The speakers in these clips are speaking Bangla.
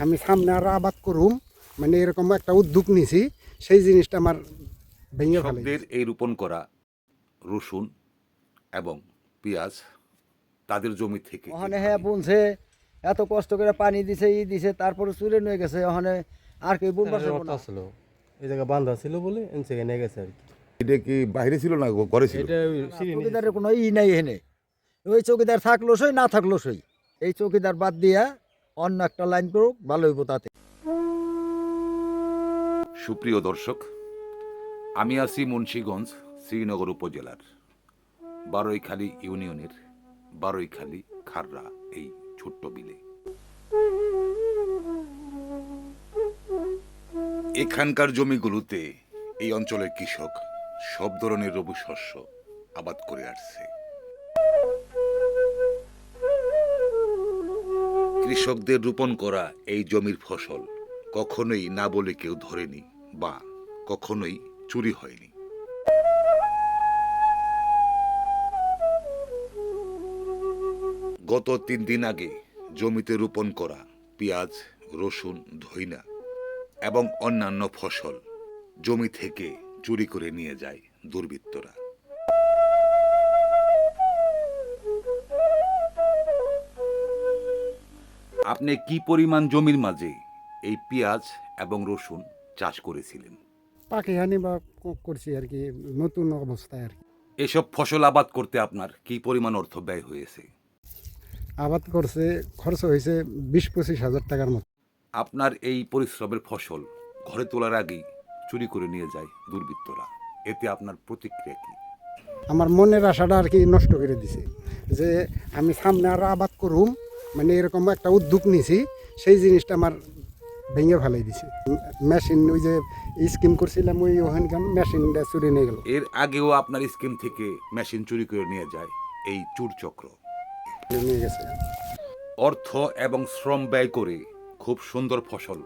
আমি সামনে আরো আবাদ করুম, মানে এরকম একটা উদ্যোগ নিছি, সেই জিনিসটা আমার ভেঙে ফেলে। কৃষকদের এই রোপণ করা রসুন এবং পেঁয়াজ তাদের জমি থেকে ওখানে হ্যাঁ বুনছে, এত কষ্ট করে পানি দিছে দিছে, তারপরে চুরে নিয়ে গেছে। ওখানে আর কেউ বুনবার পারবো না। ছিল এই জায়গা বান্ধা ছিল বলে এনসে নিয়ে গেছে আর কি। এটা কি বাইরে ছিল না ঘরে ছিল? এটা চৌকিদারের কোনো নাই এখানে। ওই চৌকিদার থাকলো সই, না থাকলো সই। এই চৌকিদার বাদ দিয়া অন্য একটা লাইন করুক, ভালো হইব তাতে। সুপ্রিয় দর্শক, আমি আছি মুন্সিগঞ্জ শ্রীনগর উপজেলার বারৈখালী ইউনিয়নের বারৈখালী খাররা এই ছোট্ট বিলে। এখানকার জমিগুলোতে এই অঞ্চলের কৃষক সব ধরনের রবি শস্য আবাদ করে আসছে। কৃষকদের রোপণ করা এই জমির ফসল কখনোই না বলে কেউ ধরেনি বা কখনোই চুরি হয়নি। গত 3 দিন আগে জমিতে রোপণ করা পেঁয়াজ, রসুন, ধইনা এবং অন্যান্য ফসল জমি থেকে চুরি করে নিয়ে যায় দুর্বৃত্তরা। আপনি কি পরিমাণ জমির মাঝে এই পেঁয়াজ এবং রসুন চাষ করেছিলেন? পাখিহানি বা করছি আর কি, নতুন অবস্থায় আর কি। এসব ফসল আবাদ করতে আপনার কি পরিমাণ অর্থ ব্যয় হয়েছে? আবাদ করছে, খরচ হয়েছে 20-25 হাজার টাকার মতো। আপনার এই পরিশ্রমের ফসল ঘরে তোলার আগেই চুরি করে নিয়ে যায় দুর্বৃত্তরা, এতে আপনার প্রতিক্রিয়া কি? আমার মনের আশাটা আর কি নষ্ট করে দিছে, যে আমি সামনে আরো আবাদ করুম, মানে এরকম একটা উদ্যোগ নিছি, সেই জিনিসটা আমার ভেঙে ফেলাই দিছে। মেশিন ওই যে স্কিম করছিলাম, ওই ওখানকার মেশিনটা চুরি নিয়ে গেল। এর আগেও আপনার স্কিম থেকে মেশিন চুরি করে নিয়ে যায় এই চুর চক্র। নিয়ে গেছে। অর্থ এবং শ্রম ব্যয় করে খুব সুন্দর ফসল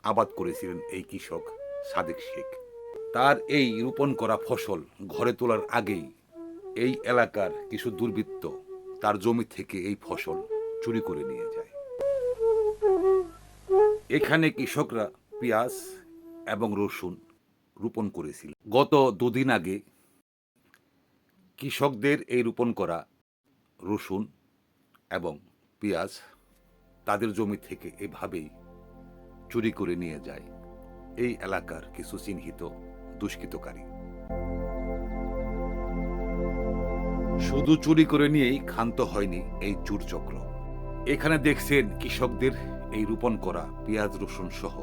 আবাদ করেছিলেন এই কৃষক সাদেক শেখ। তার এই রোপণ করা ফসল ঘরে তোলার আগেই এই এলাকার কিছু দুর্বৃত্ত তার জমি থেকে এই ফসল চুরি করে নিয়ে যায়। এখানে কৃষকরা পেঁয়াজ এবং রসুন রোপণ করেছিল। গত 2 দিন আগে কৃষকদের এই রোপণ করা রসুন এবং পেঁয়াজ তাদের জমি থেকে এভাবেই চুরি করে নিয়ে যায় এই এলাকার কিছু চিহ্নিত দুষ্কৃতকারী। শুধু চুরি করে নিয়েই ক্ষান্ত হয়নি এই চুর চক্র। এখানে দেখছেন কৃষকদের এই রোপণ করা পেঁয়াজ, রসুন সহ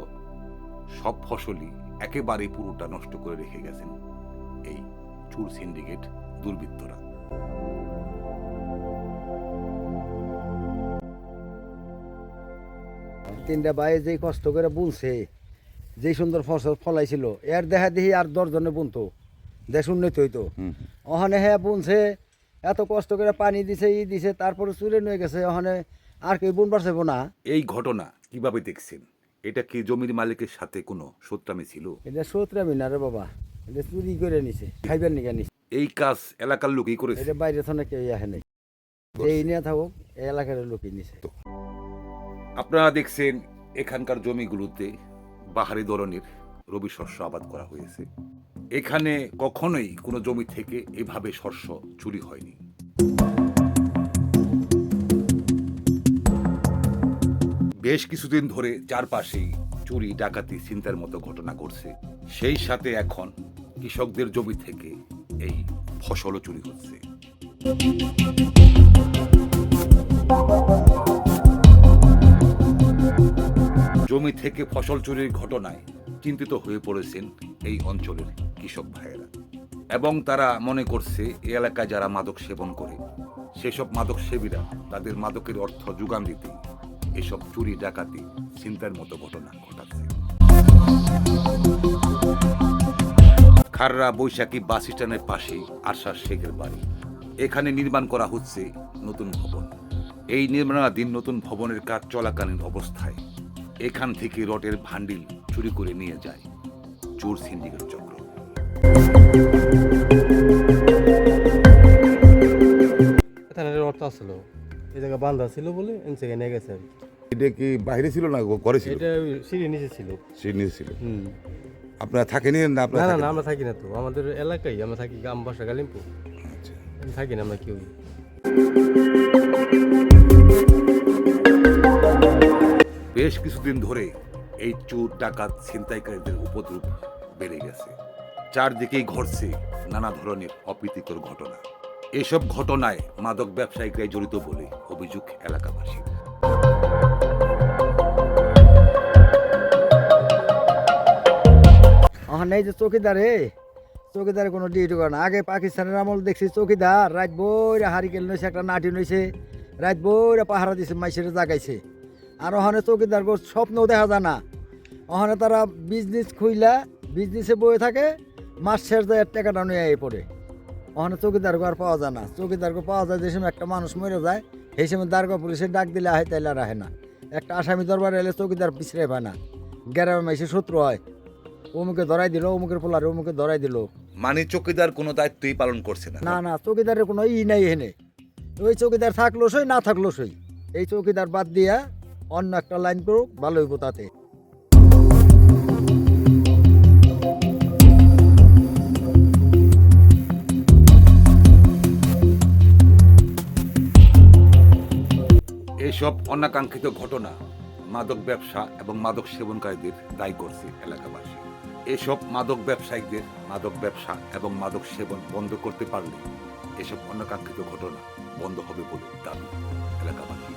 সব ফসলই একেবারে পুরোটা নষ্ট করে রেখে গেছেন এই চুর সিন্ডিকেট দুর্বৃত্তরা। তিনটা ভাই যেই কষ্ট করে বুনছে, যেই সুন্দর ফসল ফলাইছিল, এর দেখা দেখি আর 10 জনে বুনতো, দেশ উন্নত হইতো। ওখানে হ্যাঁ বুনছে, এত কষ্ট করে পানি দিছে দিছে, তারপরে চুরে নিয়ে গেছে। ওখানে আর কেউ বুনবার চাইবো না। এই ঘটনা কিভাবে দেখছেন? এটা কি জমির মালিকের সাথে কোনো সত্রামি ছিল? এটা সত্রামি না রে বাবা, এটা চুরি করে নিছে, খাইবার নিকে নিছে। এই কাজ এলাকার লোকই করেছে। এটা বাইরে তো কেউ আসে নাই, এই নিয়ে থাকুক, এই এলাকার লোকই নিছে। আপনারা দেখছেন এখানকার জমিগুলোতে বাহারি ধরনের রবি শস্য আবাদ করা হয়েছে। এখানে কখনোই কোনো জমি থেকে এভাবে শস্য চুরি হয়নি। বেশ কিছুদিন ধরে চারপাশেই চুরি, ডাকাতি, ছিনতাইয়ের মতো ঘটনা ঘটছে। সেই সাথে এখন কৃষকদের জমি থেকে এই ফসলও চুরি হচ্ছে। জমি থেকে ফসল চুরির ঘটনায় চিন্তিত হয়ে পড়েছেন এই অঞ্চলের কৃষক ভাইয়েরা, এবং তারা মনে করছে এই এলাকায় যারা মাদক সেবন করে সেসব মাদক সেবীরা তাদের মাদকের অর্থ যোগান দিতে এসব চুরি, ডাকাতি, ছিনতাইয়ের মতো ঘটনা ঘটাচ্ছে। খাররা বৈশাখী বাস স্ট্যান্ডের পাশেই আরশাদ শেখের বাড়ি। এখানে নির্মাণ করা হচ্ছে নতুন ভবন। এই নির্মাণাধীন নতুন ভবনের কাজ চলাকালীন অবস্থায় এখান থেকে রডের ভান্ডিল চুরি করে নিয়ে যায় চোর সিন্ডিকেট চক্র। অর্থ ছিল এই জায়গা বান্ধা ছিল বলে এনসে নিয়ে গেছে আর কি। এটা কি বাইরে ছিল না ঘরে ছিল? এটা সিঁড়ি নিচে ছিল। সে নিয়ে ছিল। হুম। আপনারা থাকেনি না? না আপনারা না থাকেন? না আমরা থাকি না তো, আমাদের এলাকায় আমরা থাকি, গ্রাম বাসা গালিমপুর। আচ্ছা। থাকি না আমরা কেউই। বেশ কিছুদিন ধরে এই চোর ডাকাত ছিনতাইকারীদের উপদ্রব বেড়ে গেছে। চারদিকেই ঘটছে নানা ধরনের অপ্রীতিকর ঘটনা। এসব ঘটনায় মাদক ব্যবসায়ীরাই জড়িত বলে অভিযোগ এলাকাবাসী। এখন এই যে চৌকিদারে কোনো ডিউটি করে না। আগে পাকিস্তানের আমল দেখছি চৌকিদার রাত বইরা হারিকেল নইছে, একটা নাটি নইছে, রাত বইরা পাহারা দিছে, মাইসের জাগাইছে। আর ওখানে চৌকিদার স্বপ্নও দেখা যায় না। ওখানে তারা বিজনেস খুইলা বিজনেসে বয়ে থাকে, মাস শেষ যায় টাকাটা নিয়ে পড়ে। ওখানে চৌকিদারকে আর পাওয়া যায় না। চৌকিদারকে পাওয়া যায় যে সময় একটা মানুষ মরে যায়, সেই সময় দারগা পুলিশে ডাক দিলে আহে, তাইলে আর আহে না। একটা আসামি দরবারে এলে চৌকিদার পিছড়ে পায় না, গ্রামে মাইসে শত্রু হয়, অমুকে ধরাই দিল, অমুকের পোলারে অমুকে ধরাই দিল। মানে চৌকিদার কোনো দায়িত্বই পালন করছে না। না না, চৌকিদারের কোনো নাই এখানে। ওই চৌকিদার থাকলো সই, না থাকলো সই। এই চৌকিদার বাদ দিয়া অন্য একটা লাইন করুক, ভালো হইব তাতে। এসব অনাকাঙ্ক্ষিত ঘটনা মাদক ব্যবসা এবং মাদক সেবনকারীদের দায়ী করছে এলাকাবাসী। এসব মাদক ব্যবসায়ীদের মাদক ব্যবসা এবং মাদক সেবন বন্ধ করতে পারলে এসব অনাকাঙ্ক্ষিত ঘটনা বন্ধ হবে বলে দাবি এলাকাবাসী।